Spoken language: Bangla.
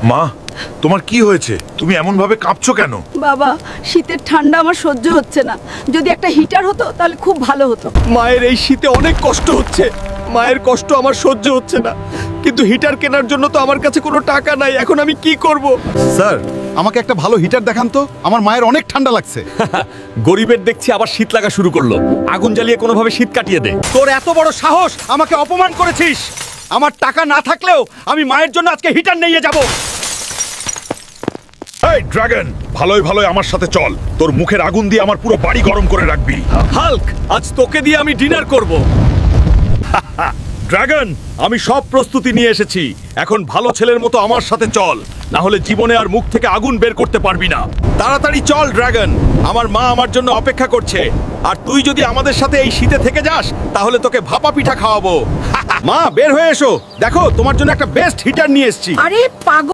মা, তোমার কি হয়েছে? তুমি এমন ভাবে কাঁপছো কেন? বাবা, শীতের ঠান্ডা আমার সহ্য হচ্ছে না। যদি একটা হিটার হতো তাহলে খুব ভালো হতো। মায়ের এই শীতে অনেক কষ্ট হচ্ছে। মায়ের কষ্ট আমার সহ্য হচ্ছে না, কিন্তু হিটার কেনার জন্য তো আমার কাছে কোনো টাকা নাই। এখন আমি কি করব? স্যার, আমাকে একটা ভালো হিটার দেখান তো। আমার মায়ের অনেক ঠান্ডা লাগছে। গরিবের দেখছি আবার শীত লাগা শুরু করলো। আগুন জ্বালিয়ে কোনোভাবে শীত কাটিয়ে দে। তোর এত বড় সাহস, আমাকে অপমান করেছিস। আমার টাকা না থাকলেও আমি মায়ের জন্য আজকে হিটার নিয়ে যাব। এই ড্রাগন, ভালোই ভালোই আমার সাথে চল। তোর মুখের আগুন দিয়ে আমার পুরো বাড়ি গরম করে রাখবি। হাল্ক, আজ তোকে দিয়ে আমি ডিনার করব। ড্রাগন, আমি সব প্রস্তুতি নিয়ে এসেছি। এখন ভালো ছেলের মতো আমার সাথে চল, না হলে জীবনে আর মুখ থেকে আগুন বের করতে পারবি না। তাড়াতাড়ি চল ড্রাগন, আমার মা আমার জন্য অপেক্ষা করছে। আর তুই যদি আমাদের সাথে এই শীতে থেকে যাস, তাহলে তোকে ভাপা পিঠা খাওয়াবো। মা, বের হয়ে এসো, দেখো তোমার জন্য একটা বেস্ট হিটার নিয়ে এসেছি। আরে পাগল!